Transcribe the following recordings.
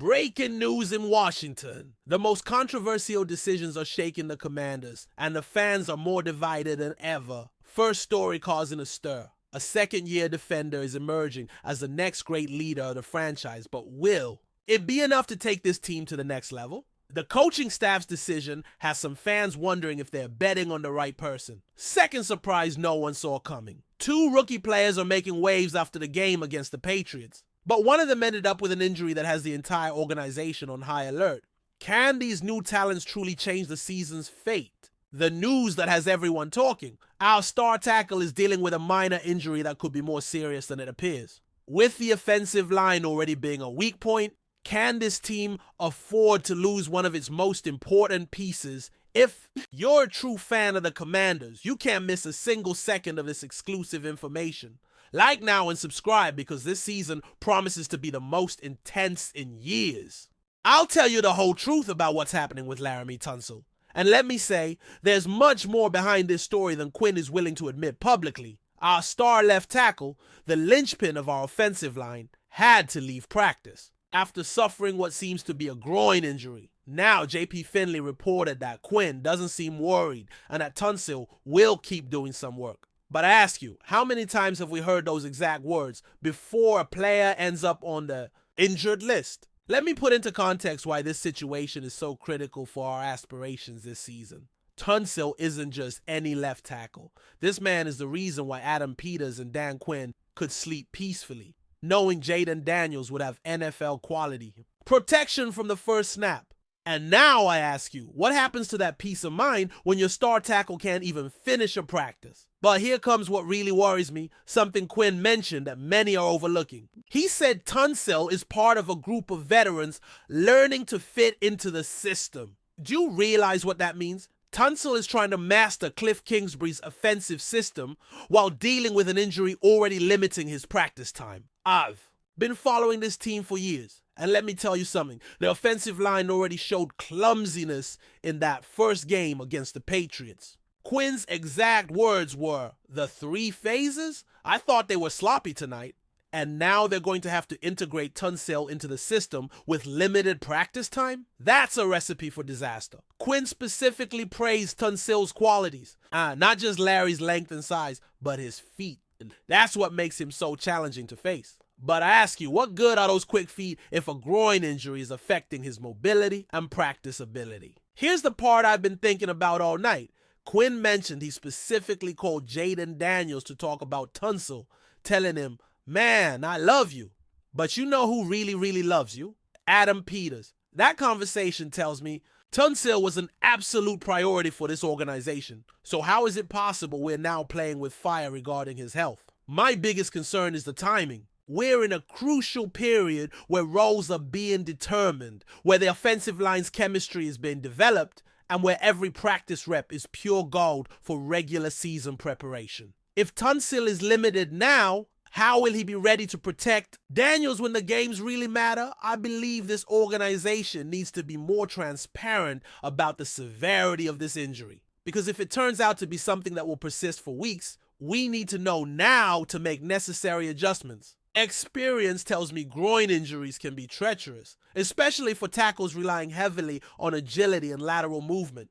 Breaking news in Washington. The most controversial decisions are shaking the Commanders, and the fans are more divided than ever. First story causing a stir. A second-year defender is emerging as the next great leader of the franchise, but will it be enough to take this team to the next level? The coaching staff's decision has some fans wondering if they're betting on the right person. Second surprise no one saw coming. Two rookie players are making waves after the game against the Patriots, but one of them ended up with an injury that has the entire organization on high alert. Can these new talents truly change the season's fate? The news that has everyone talking. Our star tackle is dealing with a minor injury that could be more serious than it appears. With the offensive line already being a weak point, can this team afford to lose one of its most important pieces? If you're a true fan of the Commanders, you can't miss a single second of this exclusive information. Like now and subscribe because this season promises to be the most intense in years. I'll tell you the whole truth about what's happening with Laremy Tunsil. And let me say, there's much more behind this story than Quinn is willing to admit publicly. Our star left tackle, the linchpin of our offensive line, had to leave practice after suffering what seems to be a groin injury. Now, J.P. Finley reported that Quinn doesn't seem worried and that Tunsil will keep doing some work. But I ask you, how many times have we heard those exact words before a player ends up on the injured list? Let me put into context why this situation is so critical for our aspirations this season. Tunsil isn't just any left tackle. This man is the reason why Adam Peters and Dan Quinn could sleep peacefully, knowing Jaden Daniels would have NFL quality protection from the first snap. And now I ask you, what happens to that peace of mind when your star tackle can't even finish a practice? But here comes what really worries me, something Quinn mentioned that many are overlooking. He said Tunsil is part of a group of veterans learning to fit into the system. Do you realize what that means? Tunsil is trying to master Cliff Kingsbury's offensive system while dealing with an injury already limiting his practice time. I've been following this team for years, and let me tell you something. The offensive line already showed clumsiness in that first game against the Patriots. Quinn's exact words were, "The three phases? I thought they were sloppy tonight." And now they're going to have to integrate Tunsil into the system with limited practice time? That's a recipe for disaster. Quinn specifically praised Tunsil's qualities. Not just Larry's length and size, but his feet. That's what makes him so challenging to face. But I ask you, what good are those quick feet if a groin injury is affecting his mobility and practice ability? Here's the part I've been thinking about all night. Quinn mentioned he specifically called Jaden Daniels to talk about Tunsil, telling him, "Man, I love you." But you know who really, really loves you? Adam Peters. That conversation tells me Tunsil was an absolute priority for this organization. So how is it possible we're now playing with fire regarding his health? My biggest concern is the timing. We're in a crucial period where roles are being determined, where the offensive line's chemistry is being developed, and where every practice rep is pure gold for regular season preparation. If Tunsil is limited now, how will he be ready to protect Daniels when the games really matter? I believe this organization needs to be more transparent about the severity of this injury. Because if it turns out to be something that will persist for weeks, we need to know now to make necessary adjustments. Experience tells me groin injuries can be treacherous, especially for tackles relying heavily on agility and lateral movement.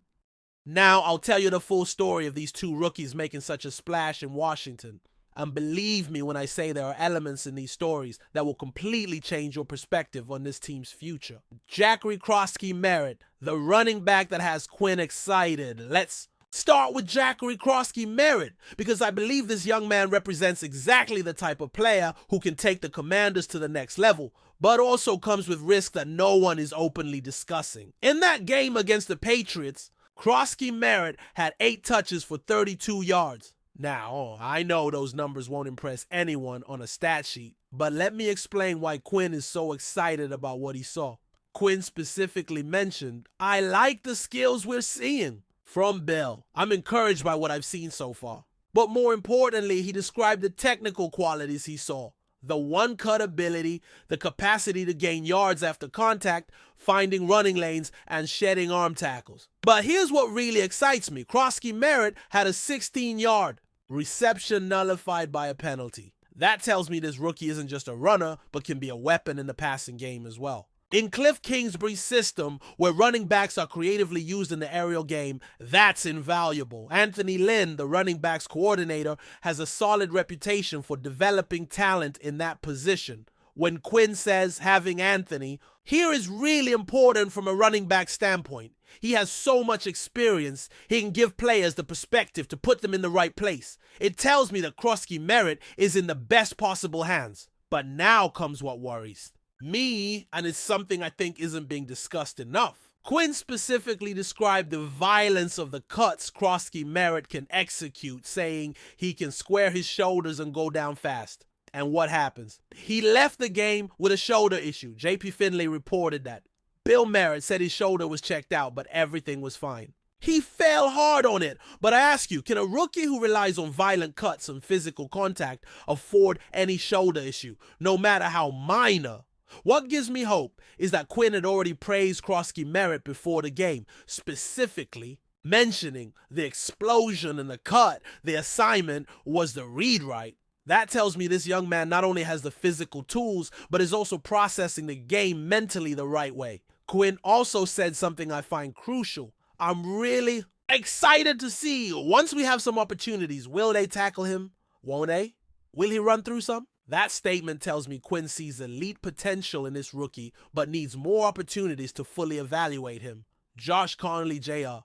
Now I'll tell you the full story of these two rookies making such a splash in Washington. And believe me when I say there are elements in these stories that will completely change your perspective on this team's future. Kroski Merritt, the running back that has Quinn excited. Let's start with Kroski Merritt because I believe this young man represents exactly the type of player who can take the Commanders to the next level, but also comes with risk that no one is openly discussing. In that game against the Patriots, Kroski Merritt had 8 touches for 32 yards. Now, I know those numbers won't impress anyone on a stat sheet, but let me explain why Quinn is so excited about what he saw. Quinn specifically mentioned, "I like the skills we're seeing from Bell. I'm encouraged by what I've seen so far." But more importantly, he described the technical qualities he saw. The one-cut ability, the capacity to gain yards after contact, finding running lanes, and shedding arm tackles. But here's what really excites me. Kroski Merritt had a 16-yard reception nullified by a penalty. That tells me this rookie isn't just a runner, but can be a weapon in the passing game as well. In Cliff Kingsbury's system, where running backs are creatively used in the aerial game, that's invaluable. Anthony Lynn, the running backs coordinator, has a solid reputation for developing talent in that position. When Quinn says having Anthony here is really important from a running back standpoint. He has so much experience, he can give players the perspective to put them in the right place. It tells me that Kroski Merritt is in the best possible hands. But now comes what worries me, and it's something I think isn't being discussed enough. Quinn specifically described the violence of the cuts Kroski Merritt can execute, saying he can square his shoulders and go down fast. And what happens? He left the game with a shoulder issue. JP Finlay reported that. Bill Merritt said his shoulder was checked out, but everything was fine. He fell hard on it. But I ask you, can a rookie who relies on violent cuts and physical contact afford any shoulder issue, no matter how minor? What gives me hope is that Quinn had already praised Kroski Merritt before the game, specifically mentioning the explosion and the cut. The assignment was the read right. That tells me this young man not only has the physical tools, but is also processing the game mentally the right way. Quinn also said something I find crucial. I'm really excited to see, once we have some opportunities, will they tackle him? Won't they? Will he run through some? That statement tells me Quinn sees elite potential in this rookie, but needs more opportunities to fully evaluate him. Josh Connelly Jr.,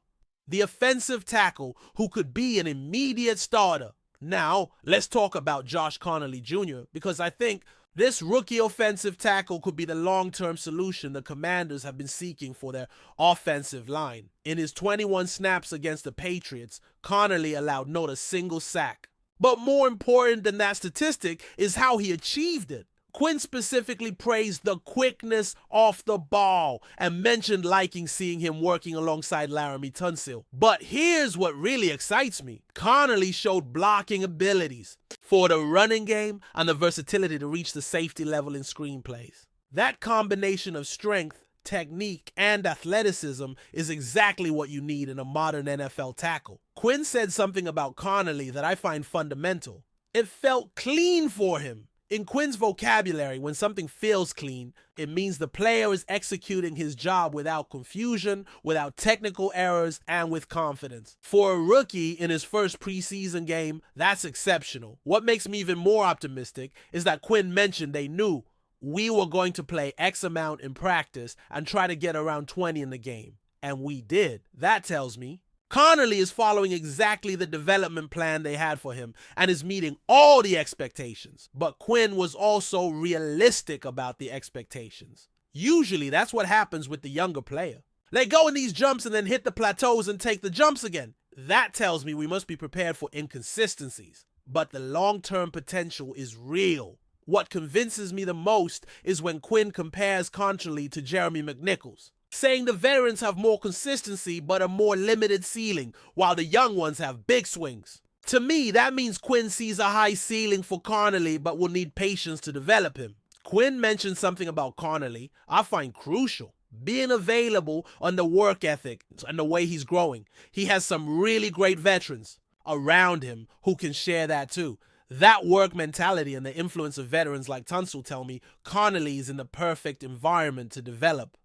the offensive tackle who could be an immediate starter. Now, let's talk about Josh Connelly Jr., because I think this rookie offensive tackle could be the long-term solution the Commanders have been seeking for their offensive line. In his 21 snaps against the Patriots, Connelly allowed not a single sack. But more important than that statistic is how he achieved it. Quinn specifically praised the quickness off the ball and mentioned liking seeing him working alongside Laramie Tunsil. But here's what really excites me. Connelly showed blocking abilities for the running game and the versatility to reach the safety level in screenplays. That combination of strength, technique, and athleticism is exactly what you need in a modern NFL tackle. Quinn said something about Connelly that I find fundamental. It felt clean for him. In Quinn's vocabulary, when something feels clean, it means the player is executing his job without confusion, without technical errors, and with confidence. For a rookie in his first preseason game, that's exceptional. What makes me even more optimistic is that Quinn mentioned they knew we were going to play X amount in practice and try to get around 20 in the game. And we did. That tells me Connelly is following exactly the development plan they had for him and is meeting all the expectations. But Quinn was also realistic about the expectations. Usually that's what happens with the younger player. They go in these jumps and then hit the plateaus and take the jumps again. That tells me we must be prepared for inconsistencies. But the long-term potential is real. What convinces me the most is when Quinn compares Connelly to Jeremy McNichols, saying the veterans have more consistency but a more limited ceiling, while the young ones have big swings. To me, that means Quinn sees a high ceiling for Connelly but will need patience to develop him. Quinn mentioned something about Connelly I find crucial. Being available on the work ethic and the way he's growing. He has some really great veterans around him who can share that too. That work mentality and the influence of veterans like Tunsil tell me Connelly is in the perfect environment to develop.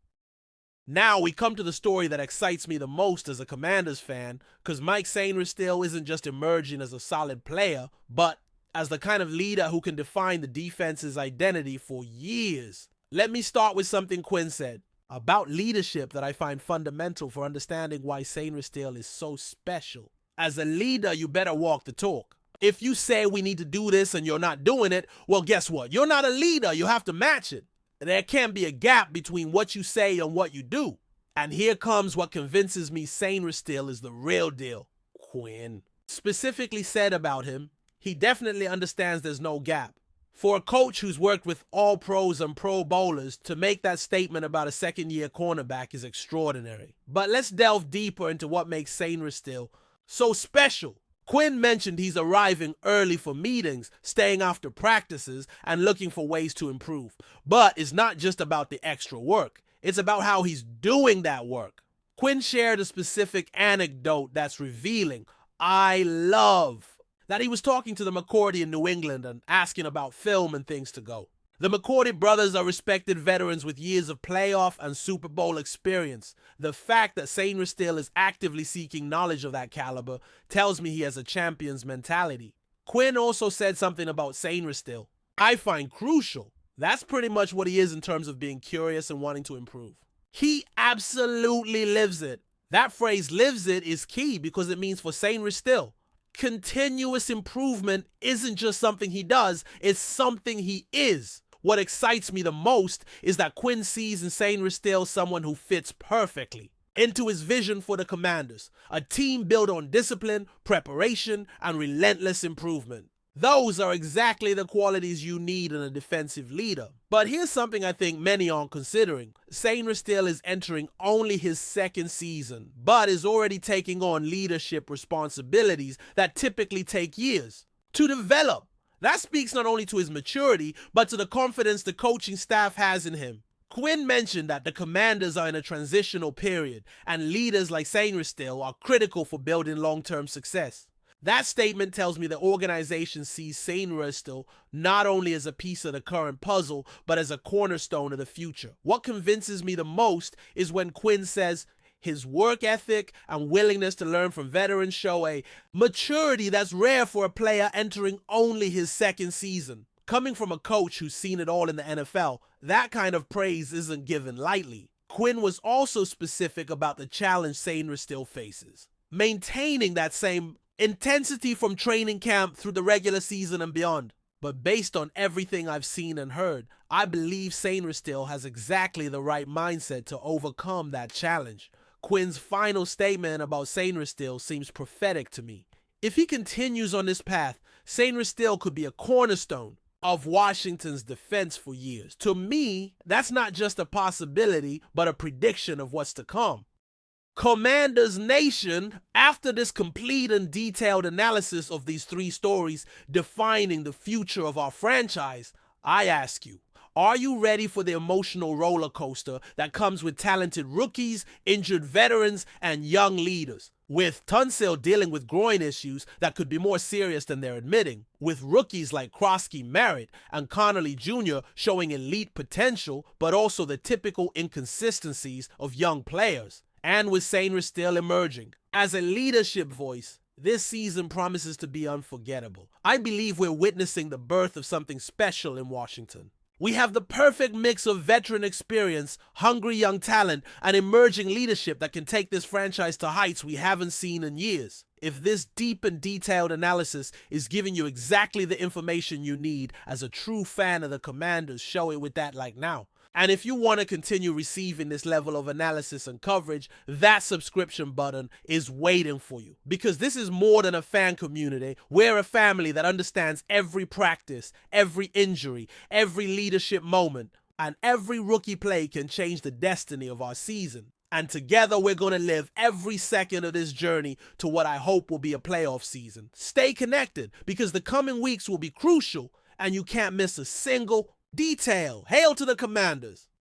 Now we come to the story that excites me the most as a Commanders fan, because Mike Sainristil isn't just emerging as a solid player, but as the kind of leader who can define the defense's identity for years. Let me start with something Quinn said about leadership that I find fundamental for understanding why Sainristil is so special. As a leader, you better walk the talk. If you say we need to do this and you're not doing it, well, guess what? You're not a leader. You have to match it. There can't be a gap between what you say and what you do. And here comes what convinces me Sainristil is the real deal. Quinn specifically said about him, he definitely understands there's no gap. For a coach who's worked with all pros and pro bowlers to make that statement about a second-year cornerback is extraordinary. But let's delve deeper into what makes Sainristil so special. Quinn mentioned he's arriving early for meetings, staying after practices, and looking for ways to improve. But it's not just about the extra work. It's about how he's doing that work. Quinn shared a specific anecdote that's revealing. I love that he was talking to the McCourty in New England and asking about film and things to go. The McCourty brothers are respected veterans with years of playoff and Super Bowl experience. The fact that Sainristil is actively seeking knowledge of that caliber tells me he has a champion's mentality. Quinn also said something about Sainristil I find crucial. That's pretty much what he is in terms of being curious and wanting to improve. He absolutely lives it. That phrase lives it is key because it means for Sainristil, continuous improvement isn't just something he does, it's something he is. What excites me the most is that Quinn sees in Sainristil someone who fits perfectly into his vision for the Commanders, a team built on discipline, preparation, and relentless improvement. Those are exactly the qualities you need in a defensive leader. But here's something I think many aren't considering. Sainristil is entering only his second season, but is already taking on leadership responsibilities that typically take years to develop. That speaks not only to his maturity, but to the confidence the coaching staff has in him. Quinn mentioned that the Commanders are in a transitional period, and leaders like Sainristil are critical for building long-term success. That statement tells me the organization sees Sainristil not only as a piece of the current puzzle, but as a cornerstone of the future. What convinces me the most is when Quinn says his work ethic and willingness to learn from veterans show a maturity that's rare for a player entering only his second season. Coming from a coach who's seen it all in the NFL, that kind of praise isn't given lightly. Quinn was also specific about the challenge Sainristil faces. Maintaining that same intensity from training camp through the regular season and beyond. But based on everything I've seen and heard, I believe Sainristil has exactly the right mindset to overcome that challenge. Quinn's final statement about Sainristil seems prophetic to me. If he continues on this path, Sainristil could be a cornerstone of Washington's defense for years. To me, that's not just a possibility, but a prediction of what's to come. Commanders Nation, after this complete and detailed analysis of these three stories defining the future of our franchise, I ask you, are you ready for the emotional roller coaster that comes with talented rookies, injured veterans, and young leaders? With Tunsil dealing with groin issues that could be more serious than they're admitting, with rookies like Kroski Merritt and Connelly Jr. showing elite potential, but also the typical inconsistencies of young players, and with Sainristil emerging as a leadership voice, this season promises to be unforgettable. I believe we're witnessing the birth of something special in Washington. We have the perfect mix of veteran experience, hungry young talent, and emerging leadership that can take this franchise to heights we haven't seen in years. If this deep and detailed analysis is giving you exactly the information you need as a true fan of the Commanders, show it with that like now. And if you want to continue receiving this level of analysis and coverage, that subscription button is waiting for you. Because this is more than a fan community. We're a family that understands every practice, every injury, every leadership moment, and every rookie play can change the destiny of our season. And together we're going to live every second of this journey to what I hope will be a playoff season. Stay connected because the coming weeks will be crucial and you can't miss a single detail. Hail to the Commanders!